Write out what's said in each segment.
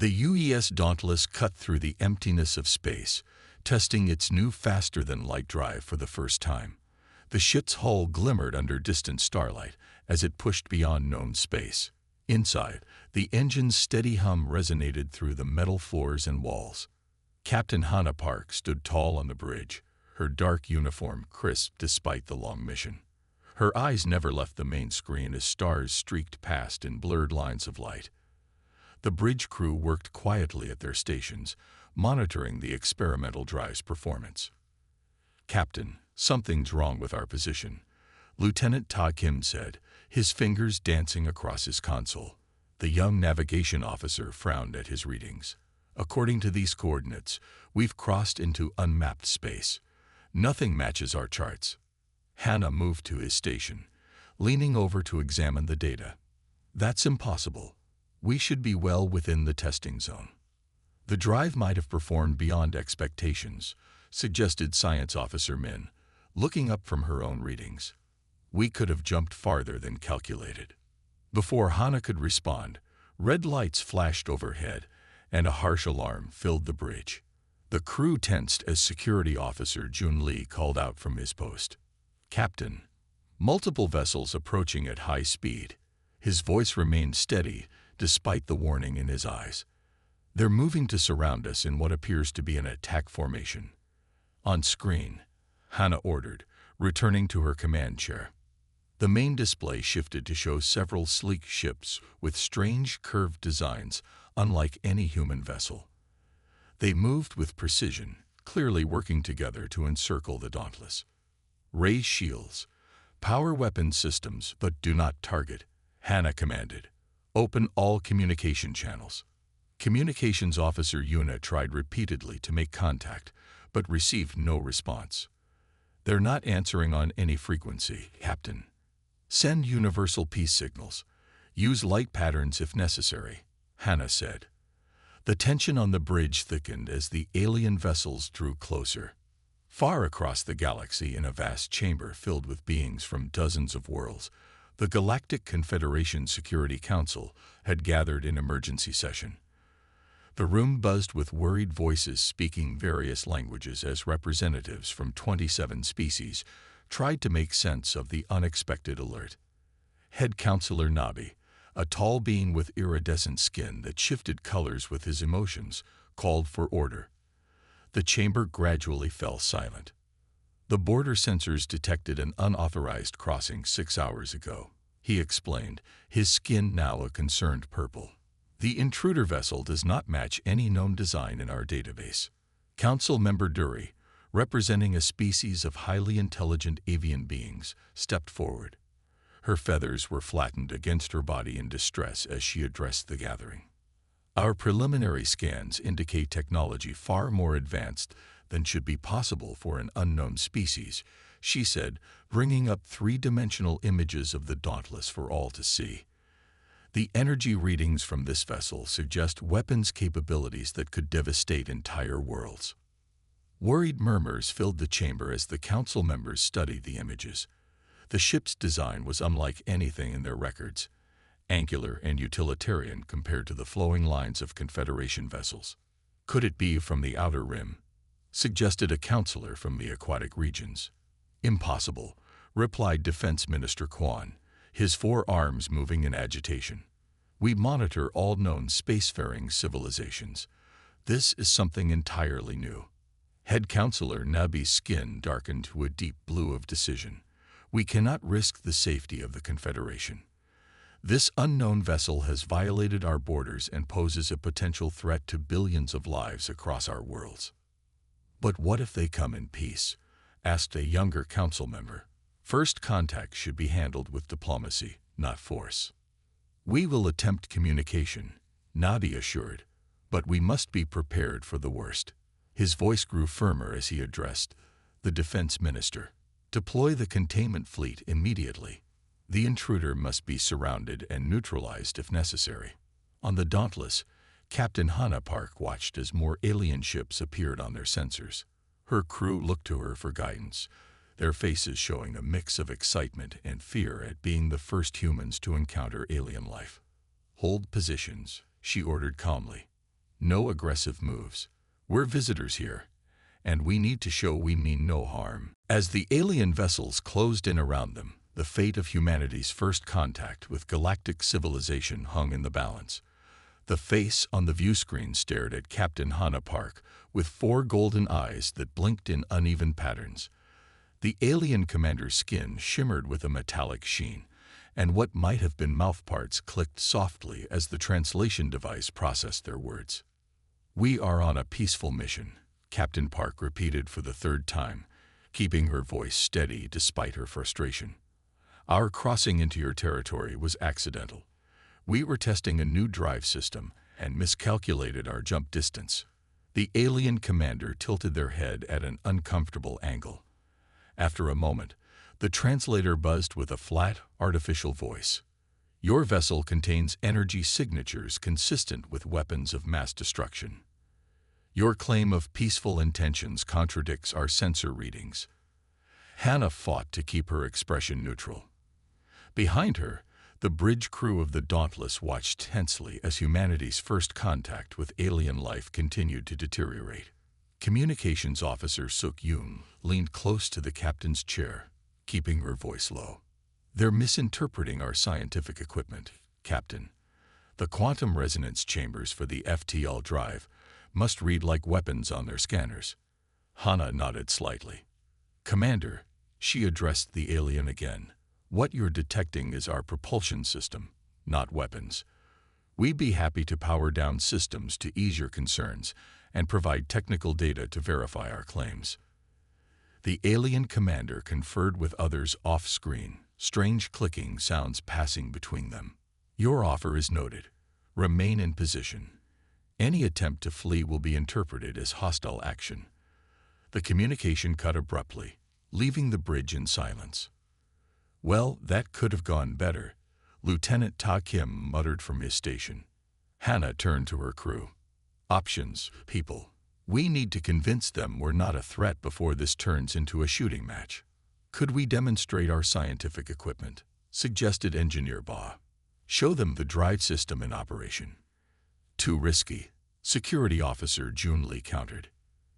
The UES Dauntless cut through the emptiness of space, testing its new faster-than-light drive for the first time. The ship's hull glimmered under distant starlight as it pushed beyond known space. Inside, the engine's steady hum resonated through the metal floors and walls. Captain Hannah Park stood tall on the bridge, her dark uniform crisp despite the long mission. Her eyes never left the main screen as stars streaked past in blurred lines of light. The bridge crew worked quietly at their stations, monitoring the experimental drive's performance. "Captain, something's wrong with our position," Lieutenant Ta Kim said, his fingers dancing across his console. The young navigation officer frowned at his readings. "According to these coordinates, we've crossed into unmapped space. Nothing matches our charts." Hannah moved to his station, leaning over to examine the data. "That's impossible. We should be well within the testing zone." "The drive might have performed beyond expectations," suggested Science Officer Min, looking up from her own readings. "We could have jumped farther than calculated." Before Hannah could respond, red lights flashed overhead, and a harsh alarm filled the bridge. The crew tensed as Security Officer Jun Lee called out from his post. "Captain, multiple vessels approaching at high speed." His voice remained steady, despite the warning in his eyes. "They're moving to surround us in what appears to be an attack formation." "On screen," Hannah ordered, returning to her command chair. The main display shifted to show several sleek ships with strange curved designs, unlike any human vessel. They moved with precision, clearly working together to encircle the Dauntless. "Raise shields. Power weapon systems, but do not target," Hannah commanded. "Open all communication channels." Communications Officer Yuna tried repeatedly to make contact, but received no response. "They're not answering on any frequency, Captain." "Send universal peace signals. Use light patterns if necessary," Hannah said. The tension on the bridge thickened as the alien vessels drew closer. Far across the galaxy, in a vast chamber filled with beings from dozens of worlds, the Galactic Confederation Security Council had gathered in emergency session. The room buzzed with worried voices speaking various languages as representatives from 27 species tried to make sense of the unexpected alert. Head Counselor Nabi, a tall being with iridescent skin that shifted colors with his emotions, called for order. The chamber gradually fell silent. "The border sensors detected an unauthorized crossing 6 hours ago," he explained, his skin now a concerned purple. "The intruder vessel does not match any known design in our database." Council Member Dury, representing a species of highly intelligent avian beings, stepped forward. Her feathers were flattened against her body in distress as she addressed the gathering. "Our preliminary scans indicate technology far more advanced than should be possible for an unknown species," she said, bringing up three-dimensional images of the Dauntless for all to see. "The energy readings from this vessel suggest weapons capabilities that could devastate entire worlds." Worried murmurs filled the chamber as the council members studied the images. The ship's design was unlike anything in their records, angular and utilitarian compared to the flowing lines of Confederation vessels. "Could it be from the outer rim?" suggested a counselor from the aquatic regions. "Impossible," replied Defense Minister Kwan, his four arms moving in agitation. "We monitor all known spacefaring civilizations. This is something entirely new." Head Counselor Nabi's skin darkened to a deep blue of decision. "We cannot risk the safety of the Confederation. This unknown vessel has violated our borders and poses a potential threat to billions of lives across our worlds." "But what if they come in peace?" asked a younger council member. "First contact should be handled with diplomacy, not force." "We will attempt communication," Nabi assured, "but we must be prepared for the worst." His voice grew firmer as he addressed the defense minister. "Deploy the containment fleet immediately. The intruder must be surrounded and neutralized if necessary." On the Dauntless, Captain Hannah Park watched as more alien ships appeared on their sensors. Her crew looked to her for guidance, their faces showing a mix of excitement and fear at being the first humans to encounter alien life. "Hold positions," she ordered calmly. No aggressive moves. We're visitors here, and we need to show we mean no harm. As the alien vessels closed in around them, the fate of humanity's first contact with galactic civilization hung in the balance. The face on the viewscreen stared at Captain Hannah Park with 4 golden eyes that blinked in uneven patterns. The alien commander's skin shimmered with a metallic sheen, and what might have been mouthparts clicked softly as the translation device processed their words. "We are on a peaceful mission," Captain Park repeated for the 3rd time, keeping her voice steady despite her frustration. "Our crossing into your territory was accidental. We were testing a new drive system and miscalculated our jump distance." The alien commander tilted their head at an uncomfortable angle. After a moment, the translator buzzed with a flat, artificial voice. "Your vessel contains energy signatures consistent with weapons of mass destruction. Your claim of peaceful intentions contradicts our sensor readings." Hannah fought to keep her expression neutral. Behind her, the bridge crew of the Dauntless watched tensely as humanity's first contact with alien life continued to deteriorate. Communications Officer Suk Yoon leaned close to the captain's chair, keeping her voice low. "They're misinterpreting our scientific equipment, Captain. The quantum resonance chambers for the FTL drive must read like weapons on their scanners." Hannah nodded slightly. "Commander," she addressed the alien again, "what you're detecting is our propulsion system, not weapons. We'd be happy to power down systems to ease your concerns and provide technical data to verify our claims." The alien commander conferred with others off-screen, strange clicking sounds passing between them. "Your offer is noted. Remain in position. Any attempt to flee will be interpreted as hostile action." The communication cut abruptly, leaving the bridge in silence. "Well, that could have gone better," Lieutenant Ta Kim muttered from his station. Hannah turned to her crew. "Options, people. We need to convince them we're not a threat before this turns into a shooting match." "Could we demonstrate our scientific equipment?" suggested Engineer Ba. "Show them the drive system in operation." "Too risky," Security Officer Jun Lee countered.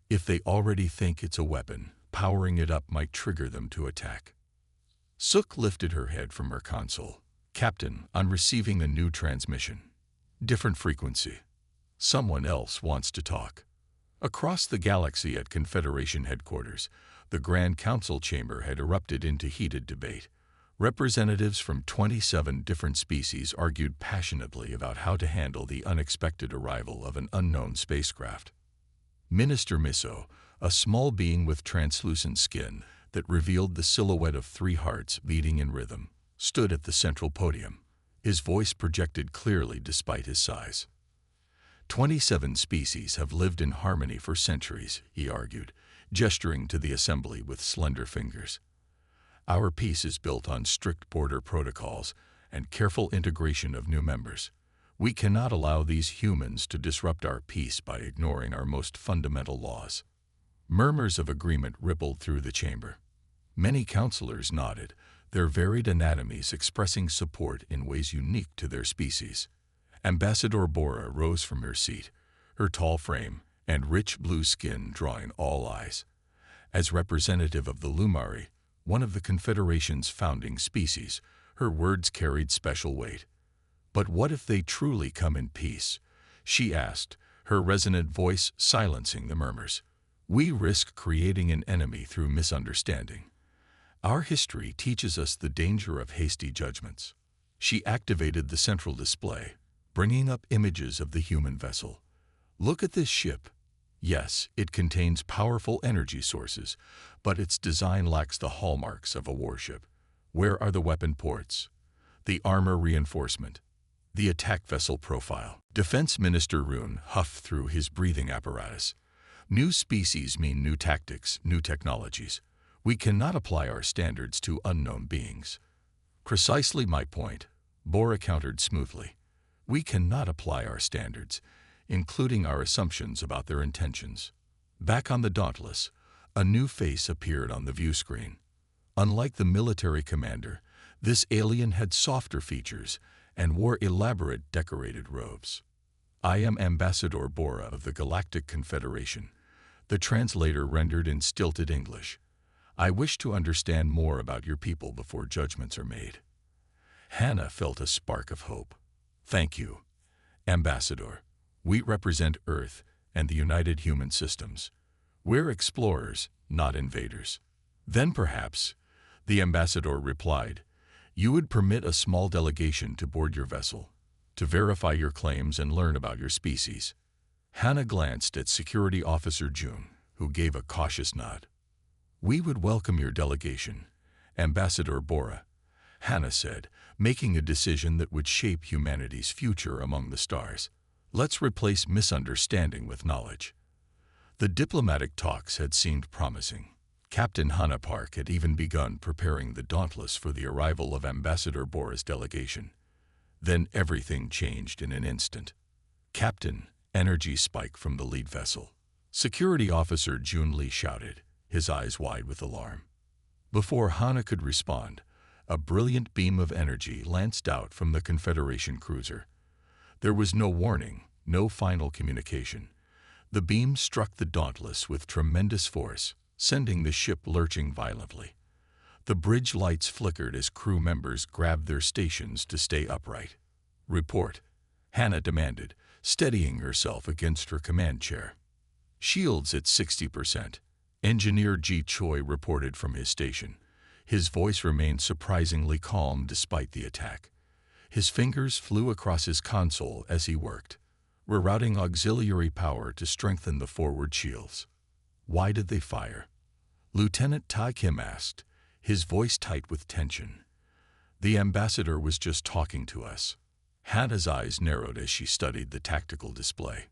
"If they already think it's a weapon, powering it up might trigger them to attack." Suk lifted her head from her console. "Captain, I'm receiving a new transmission. Different frequency. Someone else wants to talk." Across the galaxy at Confederation headquarters, the Grand Council chamber had erupted into heated debate. Representatives from 27 different species argued passionately about how to handle the unexpected arrival of an unknown spacecraft. Minister Miso, a small being with translucent skin that revealed the silhouette of 3 hearts beating in rhythm, stood at the central podium. His voice projected clearly despite his size. 27 species have lived in harmony for centuries, he argued, gesturing to the assembly with slender fingers. Our peace is built on strict border protocols and careful integration of new members. We cannot allow these humans to disrupt our peace by ignoring our most fundamental laws. Murmurs of agreement rippled through the chamber. Many counselors nodded, their varied anatomies expressing support in ways unique to their species. Ambassador Bora rose from her seat, her tall frame and rich blue skin drawing all eyes. As representative of the Lumari, one of the Confederation's founding species, her words carried special weight. "But what if they truly come in peace?" she asked, her resonant voice silencing the murmurs. "We risk creating an enemy through misunderstanding. Our history teaches us the danger of hasty judgments." She activated the central display, bringing up images of the human vessel. "Look at this ship. Yes, it contains powerful energy sources, but its design lacks the hallmarks of a warship. Where are the weapon ports, the armor reinforcement, the attack vessel profile?" Defense Minister Rune huffed through his breathing apparatus. "New species mean new tactics, new technologies. We cannot apply our standards to unknown beings." "Precisely my point," Bora countered smoothly. "We cannot apply our standards, including our assumptions about their intentions." Back on the Dauntless, a new face appeared on the view screen. Unlike the military commander, this alien had softer features and wore elaborate decorated robes. I am Ambassador Bora of the Galactic Confederation, the translator rendered in stilted English. I wish to understand more about your people before judgments are made. Hannah felt a spark of hope. Thank you, Ambassador. We represent Earth and the United Human Systems. We're explorers, not invaders. Then perhaps, the ambassador replied, you would permit a small delegation to board your vessel, to verify your claims and learn about your species. Hannah glanced at Security Officer June, who gave a cautious nod. We would welcome your delegation, Ambassador Bora, Hannah said, making a decision that would shape humanity's future among the stars. Let's replace misunderstanding with knowledge. The diplomatic talks had seemed promising. Captain Hannah Park had even begun preparing the Dauntless for the arrival of Ambassador Bora's delegation. Then everything changed in an instant. Captain, energy spike from the lead vessel. Security Officer Jun Lee shouted, his eyes wide with alarm. Before Hannah could respond, a brilliant beam of energy lanced out from the Confederation cruiser. There was no warning, no final communication. The beam struck the Dauntless with tremendous force, sending the ship lurching violently. The bridge lights flickered as crew members grabbed their stations to stay upright. Report, Hannah demanded, steadying herself against her command chair. Shields at 60%. Engineer Ji Choi reported from his station. His voice remained surprisingly calm despite the attack. His fingers flew across his console as he worked, rerouting auxiliary power to strengthen the forward shields. Why did they fire? Lieutenant Tai Kim asked, his voice tight with tension. The ambassador was just talking to us. Hannah's eyes narrowed as she studied the tactical display.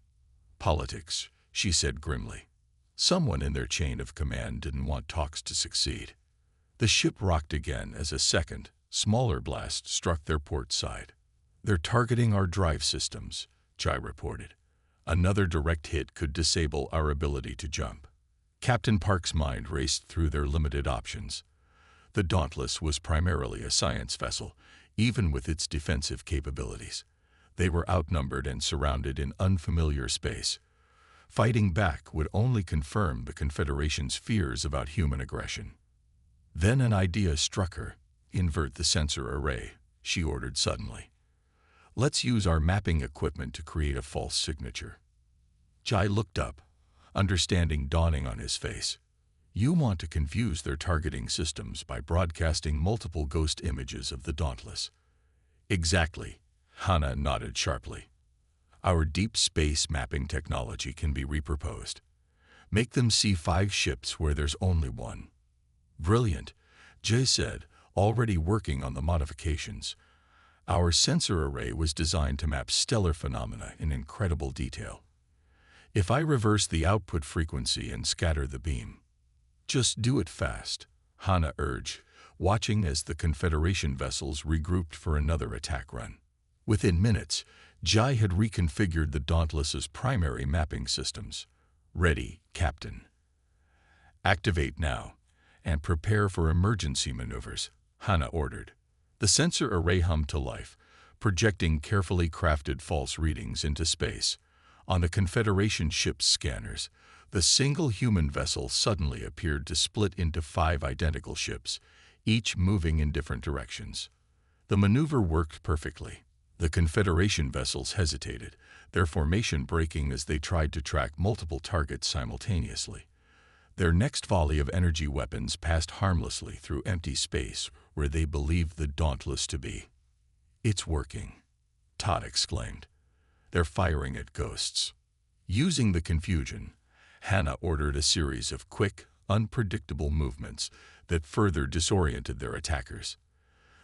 Politics, she said grimly. Someone in their chain of command didn't want talks to succeed. The ship rocked again as a second, smaller blast struck their port side. They're targeting our drive systems, Jai reported. Another direct hit could disable our ability to jump. Captain Park's mind raced through their limited options. The Dauntless was primarily a science vessel, even with its defensive capabilities. They were outnumbered and surrounded in unfamiliar space. Fighting back would only confirm the Confederation's fears about human aggression. Then an idea struck her. Invert the sensor array, she ordered suddenly. Let's use our mapping equipment to create a false signature. Jai looked up, understanding dawning on his face. You want to confuse their targeting systems by broadcasting multiple ghost images of the Dauntless. Exactly, Hannah nodded sharply. Our deep space mapping technology can be repurposed. Make them see 5 ships where there's only one. Brilliant, Jay said, already working on the modifications. Our sensor array was designed to map stellar phenomena in incredible detail. If I reverse the output frequency and scatter the beam. Just do it fast, Hannah urged, watching as the Confederation vessels regrouped for another attack run. Within minutes, Jai had reconfigured the Dauntless's primary mapping systems. Ready, Captain. Activate now, and prepare for emergency maneuvers, Hannah ordered. The sensor array hummed to life, projecting carefully crafted false readings into space. On the Confederation ship's scanners, the single human vessel suddenly appeared to split into 5 identical ships, each moving in different directions. The maneuver worked perfectly. The Confederation vessels hesitated, their formation breaking as they tried to track multiple targets simultaneously. Their next volley of energy weapons passed harmlessly through empty space where they believed the Dauntless to be. It's working, Todd exclaimed. They're firing at ghosts. Using the confusion, Hannah ordered a series of quick, unpredictable movements that further disoriented their attackers.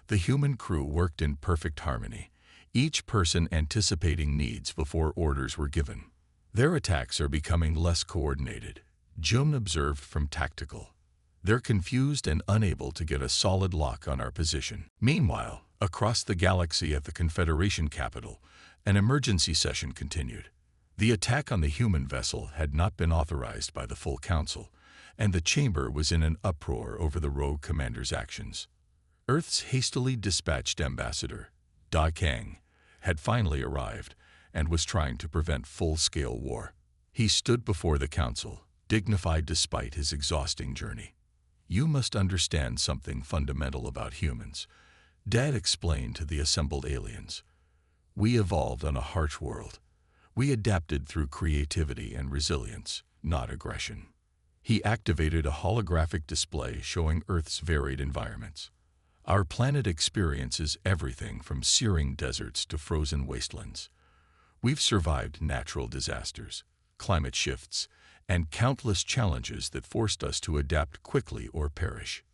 The human crew worked in perfect harmony, each person anticipating needs before orders were given. Their attacks are becoming less coordinated, Jun observed from tactical. They're confused and unable to get a solid lock on our position. Meanwhile, across the galaxy at the Confederation capital, an emergency session continued. The attack on the human vessel had not been authorized by the full council, and the chamber was in an uproar over the rogue commander's actions. Earth's hastily dispatched ambassador, Da Kang, had finally arrived, and was trying to prevent full-scale war. He stood before the council, dignified despite his exhausting journey. "You must understand something fundamental about humans," Dad explained to the assembled aliens. "We evolved on a harsh world. We adapted through creativity and resilience, not aggression." He activated a holographic display showing Earth's varied environments. "Our planet experiences everything from searing deserts to frozen wastelands. We've survived natural disasters, climate shifts, and countless challenges that forced us to adapt quickly or perish."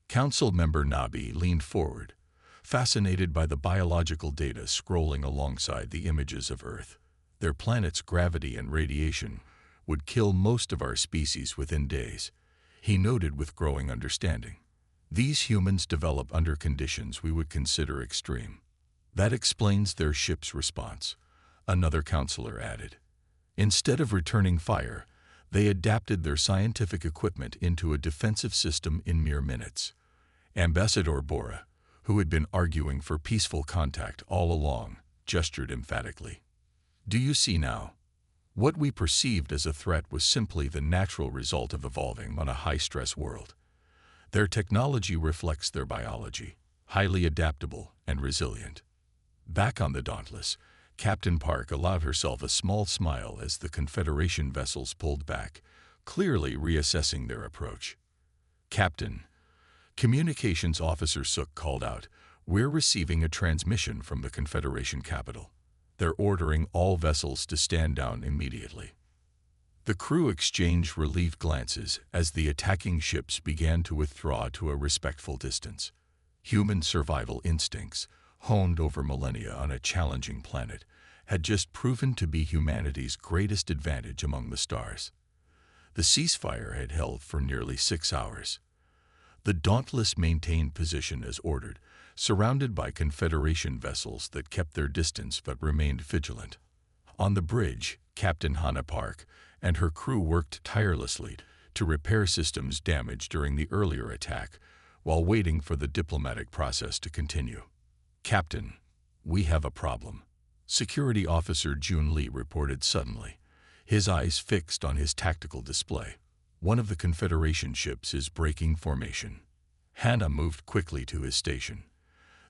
Council member Nabi leaned forward, fascinated by the biological data scrolling alongside the images of Earth. "Their planet's gravity and radiation would kill most of our species within days," he noted with growing understanding. "These humans develop under conditions we would consider extreme. That explains their ship's response," another counselor added. "Instead of returning fire, they adapted their scientific equipment into a defensive system in mere minutes." Ambassador Bora, who had been arguing for peaceful contact all along, gestured emphatically. "Do you see now? What we perceived as a threat was simply the natural result of evolving on a high-stress world. Their technology reflects their biology, highly adaptable and resilient." Back on the Dauntless, Captain Park allowed herself a small smile as the Confederation vessels pulled back, clearly reassessing their approach. "Captain," Communications Officer Sook called out, "we're receiving a transmission from the Confederation capital. They're ordering all vessels to stand down immediately." The crew exchanged relieved glances as the attacking ships began to withdraw to a respectful distance. Human survival instincts, honed over millennia on a challenging planet, had just proven to be humanity's greatest advantage among the stars. The ceasefire had held for nearly 6 hours. The Dauntless maintained position as ordered, surrounded by Confederation vessels that kept their distance but remained vigilant. On the bridge, Captain Hannah Park and her crew worked tirelessly to repair systems damaged during the earlier attack, while waiting for the diplomatic process to continue. "Captain, we have a problem," Security Officer Jun Lee reported suddenly, his eyes fixed on his tactical display. "One of the Confederation ships is breaking formation." Hannah moved quickly to his station.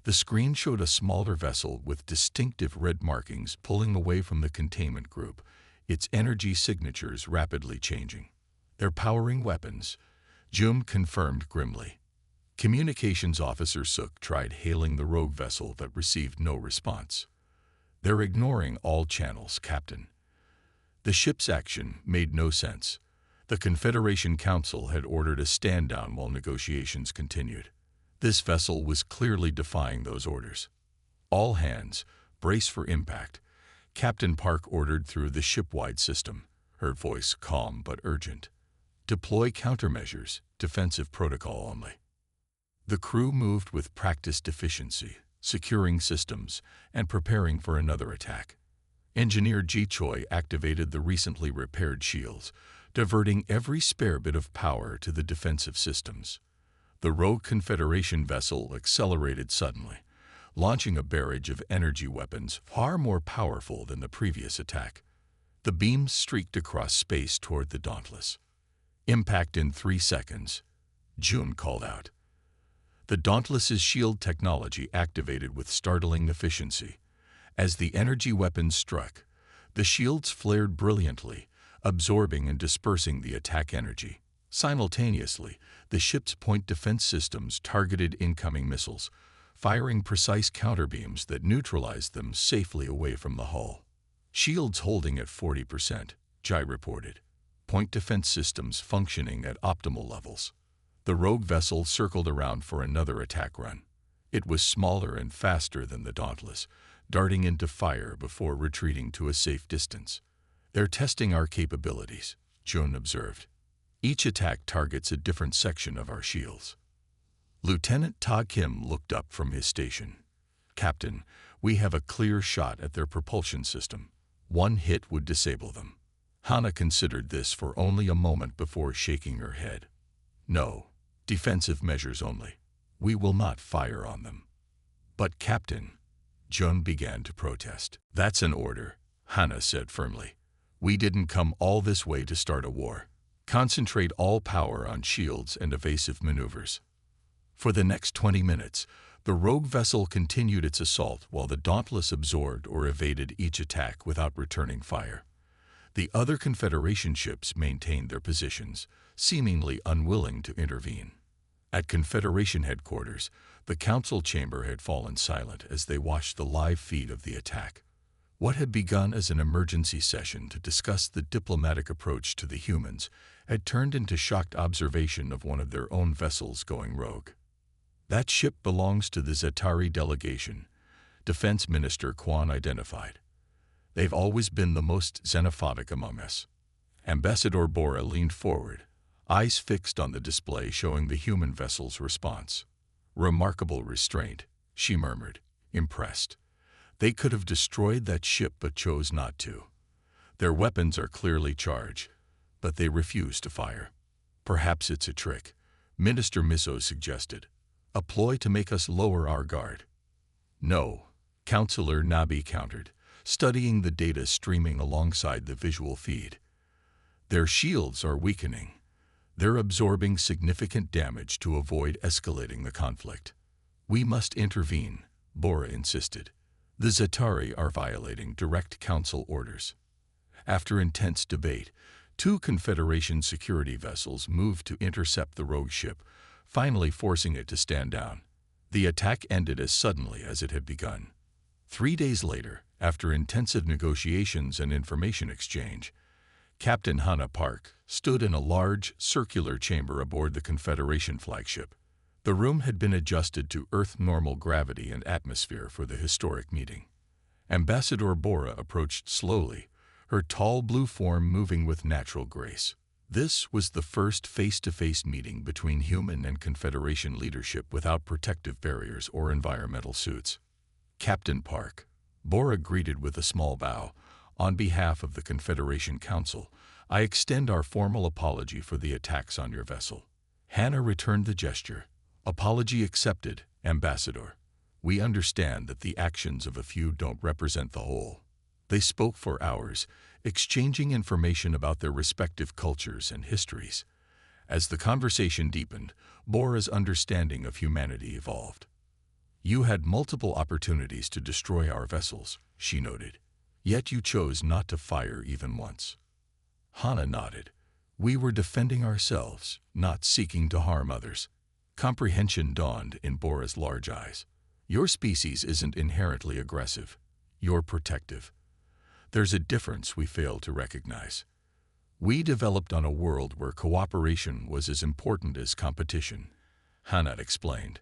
The screen showed a smaller vessel with distinctive red markings pulling away from the containment group, its energy signatures rapidly changing. "They're powering weapons," Jum confirmed grimly. Communications Officer Sook tried hailing the rogue vessel that received no response. "They're ignoring all channels, Captain." The ship's action made no sense. The Confederation Council had ordered a stand-down while negotiations continued. This vessel was clearly defying those orders. "All hands, brace for impact," Captain Park ordered through the ship-wide system, her voice calm but urgent. "Deploy countermeasures, defensive protocol only." The crew moved with practiced efficiency, securing systems and preparing for another attack. Engineer Ji Choi activated the recently repaired shields, diverting every spare bit of power to the defensive systems. The rogue Confederation vessel accelerated suddenly, launching a barrage of energy weapons far more powerful than the previous attack. The beams streaked across space toward the Dauntless. "Impact in 3 seconds," Jun called out. The Dauntless's shield technology activated with startling efficiency. As the energy weapons struck, the shields flared brilliantly, absorbing and dispersing the attack energy. Simultaneously, the ship's point defense systems targeted incoming missiles, firing precise counterbeams that neutralized them safely away from the hull. "Shields holding at 40%, Jai reported. Point defense systems functioning at optimal levels." The rogue vessel circled around for another attack run. It was smaller and faster than the Dauntless, darting into fire before retreating to a safe distance. "They're testing our capabilities," Jun observed. "Each attack targets a different section of our shields." Lieutenant Ta Kim looked up from his station. "Captain, we have a clear shot at their propulsion system. One hit would disable them." Hannah considered this for only a moment before shaking her head. "No, defensive measures only. We will not fire on them." "But Captain," Jun began to protest. "That's an order," Hannah said firmly. We didn't come all this way to start a war. Concentrate all power on shields and evasive maneuvers. For the next 20 minutes, the rogue vessel continued its assault while the Dauntless absorbed or evaded each attack without returning fire. The other Confederation ships maintained their positions, seemingly unwilling to intervene. At Confederation headquarters, the council chamber had fallen silent as they watched the live feed of the attack. What had begun as an emergency session to discuss the diplomatic approach to the humans had turned into shocked observation of one of their own vessels going rogue. That ship belongs to the Zetari delegation, Defense Minister Quan identified. They've always been the most xenophobic among us. Ambassador Bora leaned forward, eyes fixed on the display showing the human vessel's response. Remarkable restraint, she murmured, impressed. They could have destroyed that ship but chose not to. Their weapons are clearly charged, but they refuse to fire. Perhaps it's a trick, Minister Miso suggested. A ploy to make us lower our guard. No, Counselor Nabi countered, studying the data streaming alongside the visual feed. Their shields are weakening. They're absorbing significant damage to avoid escalating the conflict. We must intervene, Bora insisted. The Zetari are violating direct council orders. After intense debate, 2 Confederation security vessels moved to intercept the rogue ship, finally forcing it to stand down. The attack ended as suddenly as it had begun. 3 days later, after intensive negotiations and information exchange, Captain Hannah Park stood in a large, circular chamber aboard the Confederation flagship. The room had been adjusted to Earth normal gravity and atmosphere for the historic meeting. Ambassador Bora approached slowly, her tall blue form moving with natural grace. This was the first face-to-face meeting between human and Confederation leadership without protective barriers or environmental suits. Captain Park, Bora greeted with a small bow. On behalf of the Confederation Council, I extend our formal apology for the attacks on your vessel. Hannah returned the gesture. Apology accepted, Ambassador. We understand that the actions of a few don't represent the whole. They spoke for hours, exchanging information about their respective cultures and histories. As the conversation deepened, Bora's understanding of humanity evolved. You had multiple opportunities to destroy our vessels, she noted. Yet you chose not to fire even once. Hannah nodded. We were defending ourselves, not seeking to harm others. Comprehension dawned in Bora's large eyes. Your species isn't inherently aggressive. You're protective. There's a difference we fail to recognize. We developed on a world where cooperation was as important as competition, Hannah explained.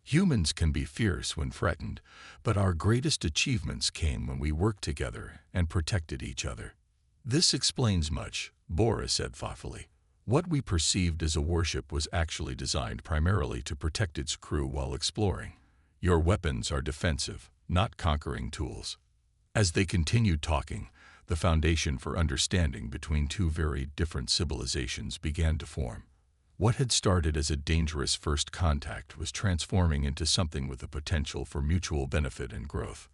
Humans can be fierce when threatened, but our greatest achievements came when we worked together and protected each other. This explains much, Bora said thoughtfully. What we perceived as a warship was actually designed primarily to protect its crew while exploring. Your weapons are defensive, not conquering tools. As they continued talking, the foundation for understanding between 2 very different civilizations began to form. What had started as a dangerous first contact was transforming into something with the potential for mutual benefit and growth.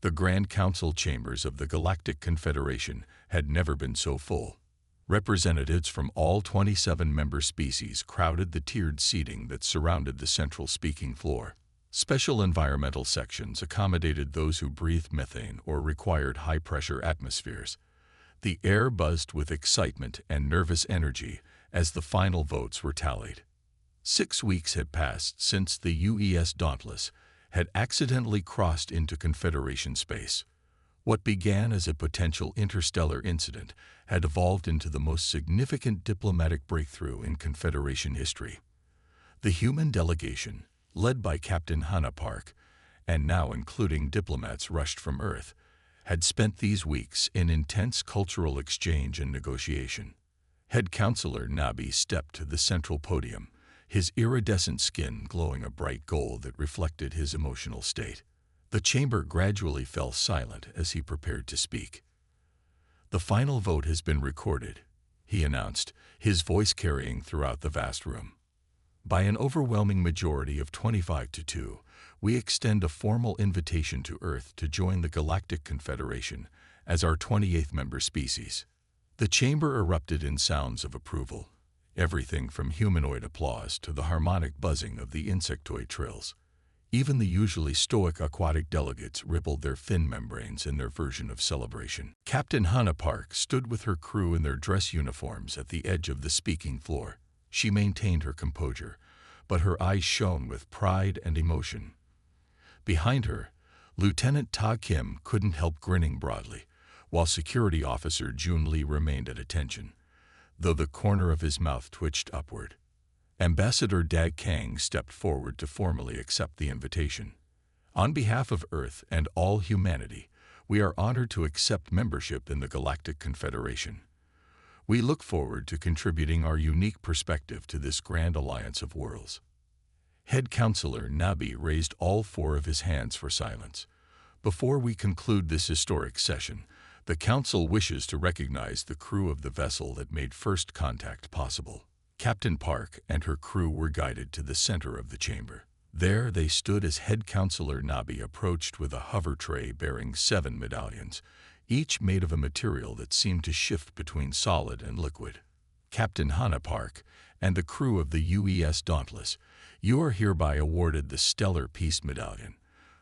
The Grand Council chambers of the Galactic Confederation had never been so full. Representatives from all 27 member species crowded the tiered seating that surrounded the central speaking floor. Special environmental sections accommodated those who breathed methane or required high-pressure atmospheres. The air buzzed with excitement and nervous energy as the final votes were tallied. 6 weeks had passed since the UES Dauntless had accidentally crossed into Confederation space. What began as a potential interstellar incident had evolved into the most significant diplomatic breakthrough in Confederation history. The human delegation, led by Captain Hannah Park, and now including diplomats rushed from Earth, had spent these weeks in intense cultural exchange and negotiation. Head Counselor Nabi stepped to the central podium, his iridescent skin glowing a bright gold that reflected his emotional state. The chamber gradually fell silent as he prepared to speak. The final vote has been recorded, he announced, his voice carrying throughout the vast room. By an overwhelming majority of 25-2, we extend a formal invitation to Earth to join the Galactic Confederation as our 28th member species. The chamber erupted in sounds of approval, everything from humanoid applause to the harmonic buzzing of the insectoid trills. Even the usually stoic aquatic delegates rippled their fin membranes in their version of celebration. Captain Hannah Park stood with her crew in their dress uniforms at the edge of the speaking floor. She maintained her composure, but her eyes shone with pride and emotion. Behind her, Lieutenant Ta Kim couldn't help grinning broadly, while Security Officer Jun Lee remained at attention, though the corner of his mouth twitched upward. Ambassador Dag Kang stepped forward to formally accept the invitation. On behalf of Earth and all humanity, we are honored to accept membership in the Galactic Confederation. We look forward to contributing our unique perspective to this grand alliance of worlds. Head Counselor Nabi raised all four of his hands for silence. Before we conclude this historic session, the Council wishes to recognize the crew of the vessel that made first contact possible. Captain Park and her crew were guided to the center of the chamber. There they stood as Head Counselor Nabi approached with a hover tray bearing 7 medallions, each made of a material that seemed to shift between solid and liquid. Captain Hannah Park and the crew of the UES Dauntless, you are hereby awarded the Stellar Peace Medallion,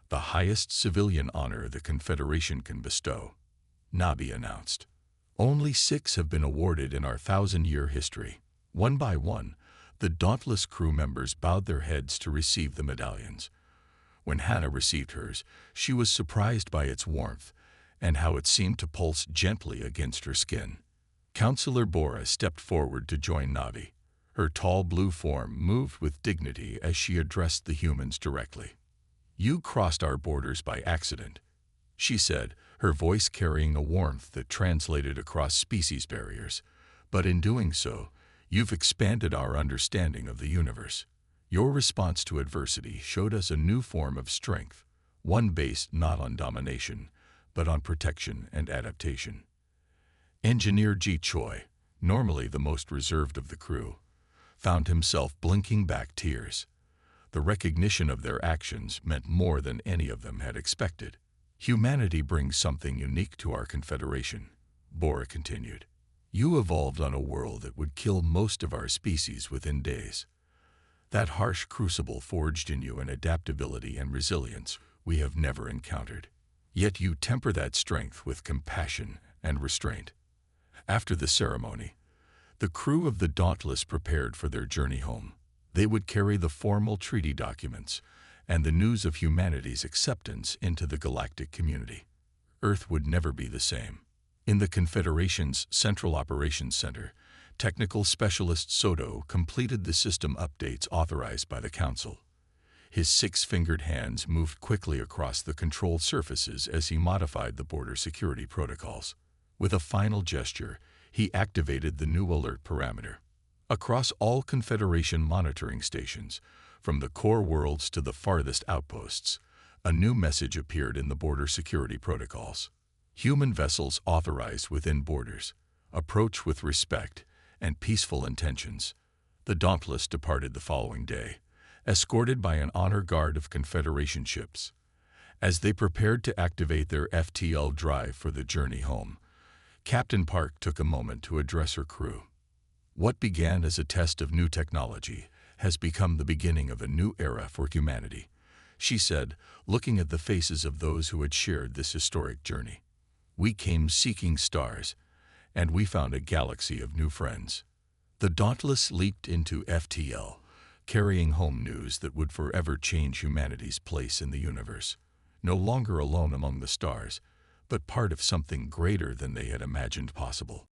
the highest civilian honor the Confederation can bestow, Nabi announced. Only 6 have been awarded in our 1,000-year history. One by one, the Dauntless crew members bowed their heads to receive the medallions. When Hannah received hers, she was surprised by its warmth and how it seemed to pulse gently against her skin. Counselor Bora stepped forward to join Navi. Her tall blue form moved with dignity as she addressed the humans directly. "You crossed our borders by accident," she said, her voice carrying a warmth that translated across species barriers. "But in doing so, you've expanded our understanding of the universe. Your response to adversity showed us a new form of strength, one based not on domination, but on protection and adaptation." Engineer Ji Choi, normally the most reserved of the crew, found himself blinking back tears. The recognition of their actions meant more than any of them had expected. "Humanity brings something unique to our Confederation," Bora continued. "You evolved on a world that would kill most of our species within days. That harsh crucible forged in you an adaptability and resilience we have never encountered. Yet you temper that strength with compassion and restraint." After the ceremony, the crew of the Dauntless prepared for their journey home. They would carry the formal treaty documents and the news of humanity's acceptance into the galactic community. Earth would never be the same. In the Confederation's Central Operations Center, Technical Specialist Soto completed the system updates authorized by the Council. His 6-fingered hands moved quickly across the control surfaces as he modified the border security protocols. With a final gesture, he activated the new alert parameter. Across all Confederation monitoring stations, from the core worlds to the farthest outposts, a new message appeared in the border security protocols. Human vessels authorized within borders. Approach with respect and peaceful intentions. The Dauntless departed the following day, escorted by an honor guard of Confederation ships. As they prepared to activate their FTL drive for the journey home, Captain Park took a moment to address her crew. "What began as a test of new technology has become the beginning of a new era for humanity," she said, looking at the faces of those who had shared this historic journey. "We came seeking stars, and we found a galaxy of new friends." The Dauntless leaped into FTL, carrying home news that would forever change humanity's place in the universe. No longer alone among the stars, but part of something greater than they had imagined possible.